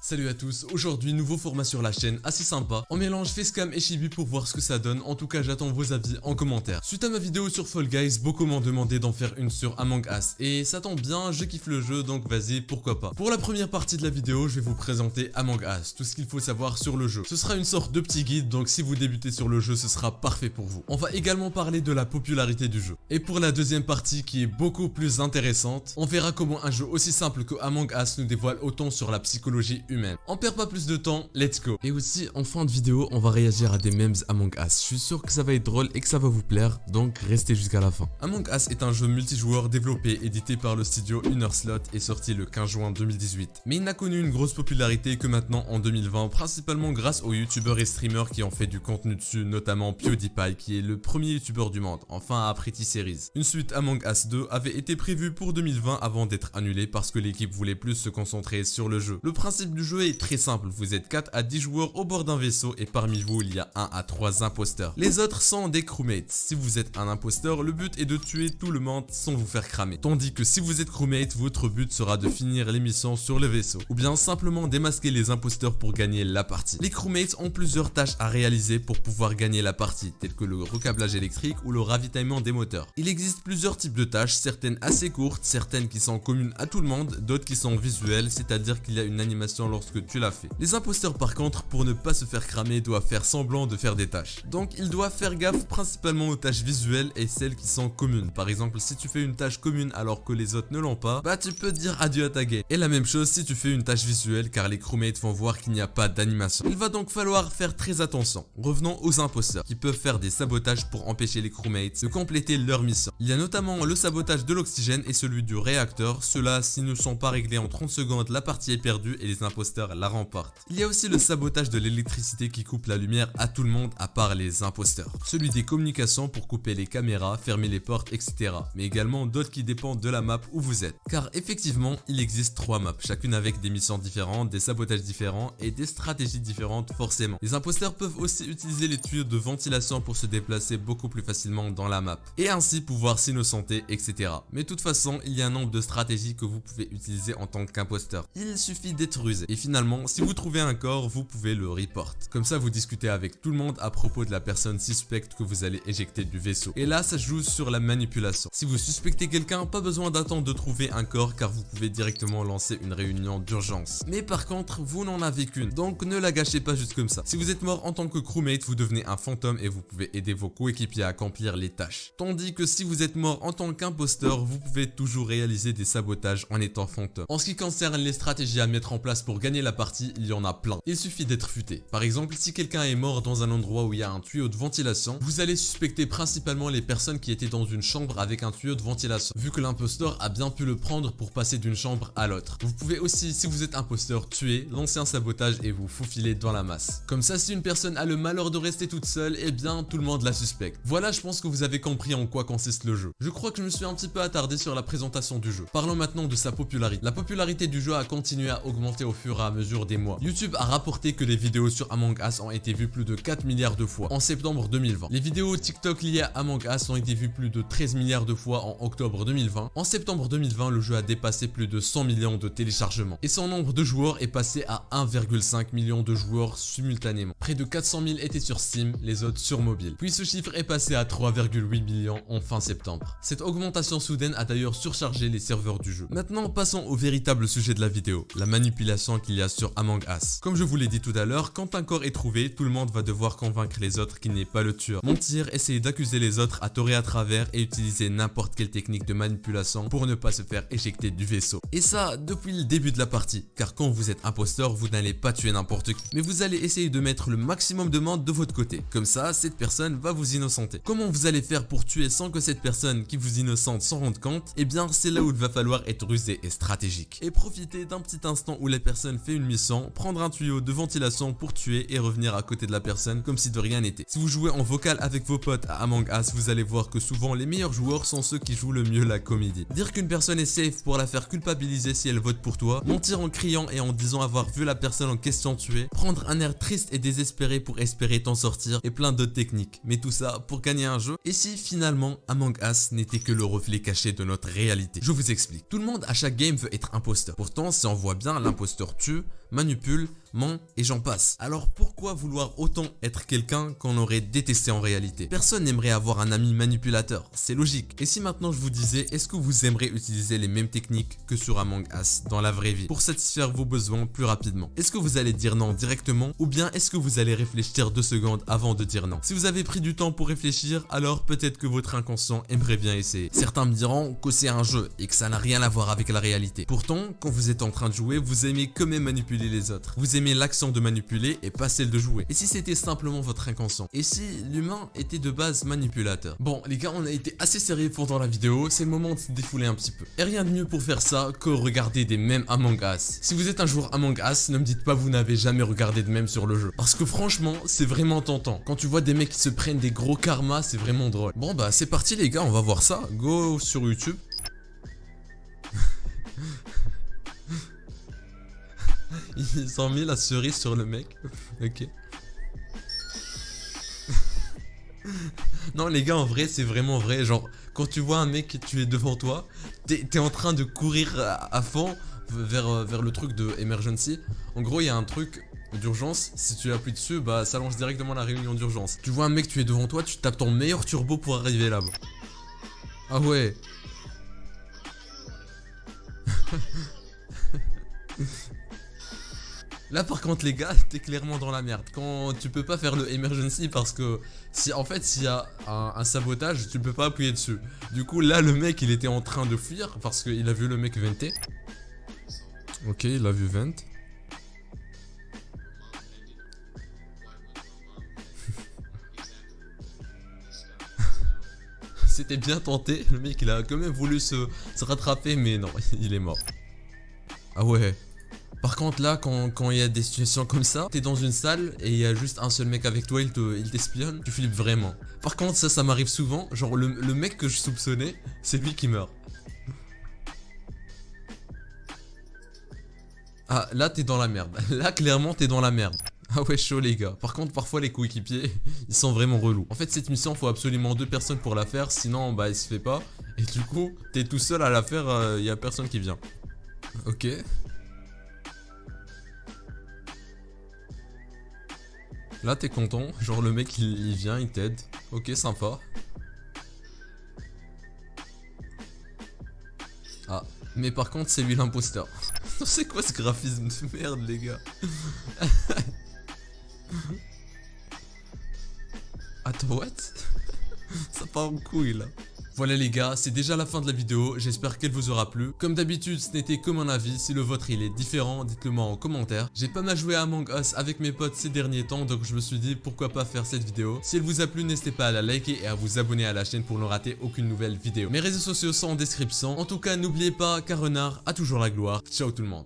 Salut à tous, aujourd'hui nouveau format sur la chaîne, assez sympa. On mélange Facecam et Chibi pour voir ce que ça donne, en tout cas j'attends vos avis en commentaire. Suite à ma vidéo sur Fall Guys, beaucoup m'ont demandé d'en faire une sur Among Us. Et ça tombe bien, je kiffe le jeu donc vas-y, pourquoi pas. Pour la première partie de la vidéo, je vais vous présenter Among Us, tout ce qu'il faut savoir sur le jeu. Ce sera une sorte de petit guide, donc si vous débutez sur le jeu, ce sera parfait pour vous. On va également parler de la popularité du jeu. Et pour la deuxième partie qui est beaucoup plus intéressante, on verra comment un jeu aussi simple que Among Us nous dévoile autant sur la psychologie humaine. On perd pas plus de temps, let's go. Et aussi en fin de vidéo, on va réagir à des memes Among Us. Je suis sûr que ça va être drôle et que ça va vous plaire, donc restez jusqu'à la fin. Among Us est un jeu multijoueur développé et édité par le studio Innerslot et sorti le 15 juin 2018. Mais il n'a connu une grosse popularité que maintenant en 2020, principalement grâce aux youtubeurs et streamers qui ont fait du contenu dessus, notamment PewDiePie qui est le premier youtubeur du monde, enfin après T-Series. Une suite Among Us 2 avait été prévue pour 2020 avant d'être annulée parce que l'équipe voulait plus se concentrer sur le jeu. Le principe du jeu est très simple, vous êtes 4 à 10 joueurs au bord d'un vaisseau et parmi vous il y a 1 à 3 imposteurs. Les autres sont des crewmates. Si vous êtes un imposteur, le but est de tuer tout le monde sans vous faire cramer. Tandis que si vous êtes crewmate, votre but sera de finir l'émission sur le vaisseau. Ou bien simplement démasquer les imposteurs pour gagner la partie. Les crewmates ont plusieurs tâches à réaliser pour pouvoir gagner la partie, telles que le recablage électrique ou le ravitaillement des moteurs. Il existe plusieurs types de tâches, certaines assez courtes, certaines qui sont communes à tout le monde, d'autres qui sont visuelles, c'est-à-dire qu'il y a une animation lorsque tu l'as fait. Les imposteurs par contre, pour ne pas se faire cramer, doivent faire semblant de faire des tâches. Donc ils doivent faire gaffe principalement aux tâches visuelles et celles qui sont communes. Par exemple, si tu fais une tâche commune alors que les autres ne l'ont pas, bah tu peux dire adieu à ta game. Et la même chose si tu fais une tâche visuelle car les crewmates vont voir qu'il n'y a pas d'animation. Il va donc falloir faire très attention. Revenons aux imposteurs qui peuvent faire des sabotages pour empêcher les crewmates de compléter leur mission. Il y a notamment le sabotage de l'oxygène et celui du réacteur. Ceux-là, s'ils ne sont pas réglés en 30 secondes, la partie est perdue et les imposteurs la remportent. Il y a aussi le sabotage de l'électricité qui coupe la lumière à tout le monde à part les imposteurs. Celui des communications pour couper les caméras, fermer les portes, etc. Mais également d'autres qui dépendent de la map où vous êtes. Car effectivement, il existe 3 maps, chacune avec des missions différentes, des sabotages différents et des stratégies différentes forcément. Les imposteurs peuvent aussi utiliser les tuyaux de ventilation pour se déplacer beaucoup plus facilement dans la map. Et ainsi pouvoir s'innocenter, etc. Mais de toute façon, il y a un nombre de stratégies que vous pouvez utiliser en tant qu'imposteur. Il suffit d'être rusé. Et finalement, si vous trouvez un corps, vous pouvez le report. Comme ça, vous discutez avec tout le monde à propos de la personne suspecte que vous allez éjecter du vaisseau. Et là, ça joue sur la manipulation. Si vous suspectez quelqu'un, pas besoin d'attendre de trouver un corps car vous pouvez directement lancer une réunion d'urgence. Mais par contre, vous n'en avez qu'une, donc ne la gâchez pas juste comme ça. Si vous êtes mort en tant que crewmate, vous devenez un fantôme et vous pouvez aider vos coéquipiers à accomplir les tâches. Tandis que si vous êtes mort en tant qu'imposteur, vous pouvez toujours réaliser des sabotages en étant fantôme. En ce qui concerne les stratégies à mettre en place pour gagner la partie, il y en a plein. Il suffit d'être futé. Par exemple, si quelqu'un est mort dans un endroit où il y a un tuyau de ventilation, vous allez suspecter principalement les personnes qui étaient dans une chambre avec un tuyau de ventilation, vu que l'imposteur a bien pu le prendre pour passer d'une chambre à l'autre. Vous pouvez aussi, si vous êtes imposteur, tuer, lancer un sabotage et vous faufiler dans la masse. Comme ça, si une personne a le malheur de rester toute seule, eh bien tout le monde la suspecte. Voilà, je pense que vous avez compris en quoi consiste le jeu. Je crois que je me suis un petit peu attardé sur la présentation du jeu. Parlons maintenant de sa popularité. La popularité du jeu a continué à augmenter au fur et à mesure des mois. YouTube a rapporté que les vidéos sur Among Us ont été vues plus de 4 milliards de fois en septembre 2020. Les vidéos TikTok liées à Among Us ont été vues plus de 13 milliards de fois en octobre 2020. En septembre 2020, le jeu a dépassé plus de 100 millions de téléchargements. Et son nombre de joueurs est passé à 1,5 million de joueurs simultanément. Près de 400 000 étaient sur Steam, les autres sur mobile. Puis ce chiffre est passé à 3,8 millions en fin septembre. Cette augmentation soudaine a d'ailleurs surchargé les serveurs du jeu. Maintenant, passons au véritable sujet de la vidéo, la manipulation qu'il y a sur Among Us. Comme je vous l'ai dit tout à l'heure, quand un corps est trouvé, tout le monde va devoir convaincre les autres qu'il n'est pas le tueur. Mentir, essayer d'accuser les autres à tort et à travers et utiliser n'importe quelle technique de manipulation pour ne pas se faire éjecter du vaisseau. Et ça, depuis le début de la partie, car quand vous êtes imposteur, vous n'allez pas tuer n'importe qui, mais vous allez essayer de mettre le maximum de monde de votre côté. Comme ça, cette personne va vous innocenter. Comment vous allez faire pour tuer sans que cette personne qui vous innocente s'en rende compte? Eh bien, c'est là où il va falloir être rusé et stratégique. Et profiter d'un petit instant où la personne fait une mission, prendre un tuyau de ventilation pour tuer et revenir à côté de la personne comme si de rien n'était. Si vous jouez en vocal avec vos potes à Among Us, vous allez voir que souvent les meilleurs joueurs sont ceux qui jouent le mieux la comédie. Dire qu'une personne est safe pour la faire culpabiliser si elle vote pour toi, mentir en criant et en disant avoir vu la personne en question tuer, prendre un air triste et désespéré pour espérer t'en sortir et plein d'autres techniques. Mais tout ça pour gagner un jeu. Et si finalement Among Us n'était que le reflet caché de notre réalité? Je vous explique. Tout le monde à chaque game veut être imposteur. Pourtant, si on voit bien, l'imposteur tue, manipule, ment et j'en passe. Alors pourquoi vouloir autant être quelqu'un qu'on aurait détesté en réalité? Personne n'aimerait avoir un ami manipulateur, c'est logique. Et si maintenant je vous disais, est-ce que vous aimeriez utiliser les mêmes techniques que sur Among Us dans la vraie vie pour satisfaire vos besoins plus rapidement? Est-ce que vous allez dire non directement ou bien est-ce que vous allez réfléchir 2 secondes avant de dire non? Si vous avez pris du temps pour réfléchir, alors peut-être que votre inconscient aimerait bien essayer. Certains me diront que c'est un jeu et que ça n'a rien à voir avec la réalité. Pourtant, quand vous êtes en train de jouer, vous aimez quand même manipuler les autres. Vous aimez l'action de manipuler et pas celle de jouer. Et si c'était simplement votre inconscient? Et si l'humain était de base manipulateur? Bon les gars, on a été assez sérieux pendant la vidéo, c'est le moment de se défouler un petit peu. Et rien de mieux pour faire ça que regarder des mèmes Among Us. Si vous êtes un joueur Among Us, ne me dites pas vous n'avez jamais regardé de mèmes sur le jeu. Parce que franchement, c'est vraiment tentant. Quand tu vois des mecs qui se prennent des gros karmas, c'est vraiment drôle. Bon bah c'est parti les gars, on va voir ça. Go sur YouTube. Ils ont mis la cerise sur le mec. Ok. Non les gars, en vrai c'est vraiment vrai. Genre quand tu vois un mec tué devant toi, t'es en train de courir à fond vers le truc de emergency. En gros il y a un truc d'urgence, si tu appuies dessus, bah ça lance directement la réunion d'urgence. Tu vois un mec tué devant toi, tu tapes ton meilleur turbo pour arriver là-bas. Ah ouais. Là par contre les gars, t'es clairement dans la merde. Quand tu peux pas faire le emergency parce que si en fait s'il y a un sabotage, tu peux pas appuyer dessus. Du coup là le mec il était en train de fuir parce qu'il a vu le mec venter. Ok, il a vu vent. C'était bien tenté, le mec il a quand même voulu se rattraper mais non, il est mort. Ah ouais. Par contre là quand il y a des situations comme ça, t'es dans une salle et il y a juste un seul mec avec toi, il t'espionne, tu flippes vraiment. Par contre ça m'arrive souvent, genre le mec que je soupçonnais, c'est lui qui meurt. Ah là t'es dans la merde, là clairement t'es dans la merde. Ah ouais chaud les gars. Par contre parfois les coéquipiers ils sont vraiment relous. En fait cette mission faut absolument 2 personnes pour la faire, sinon bah elle se fait pas. Et du coup t'es tout seul à la faire, y a personne qui vient. Ok. Là t'es content, genre le mec il vient, il t'aide. Ok sympa. Ah, mais par contre c'est lui l'imposteur. C'est quoi ce graphisme de merde les gars? Attends what? Ça part en couille là. Voilà les gars, c'est déjà la fin de la vidéo, j'espère qu'elle vous aura plu. Comme d'habitude, ce n'était que mon avis, si le vôtre il est différent, dites-le moi en commentaire. J'ai pas mal joué à Among Us avec mes potes ces derniers temps, donc je me suis dit pourquoi pas faire cette vidéo. Si elle vous a plu, n'hésitez pas à la liker et à vous abonner à la chaîne pour ne rater aucune nouvelle vidéo. Mes réseaux sociaux sont en description. En tout cas, n'oubliez pas qu'un renard a toujours la gloire. Ciao tout le monde.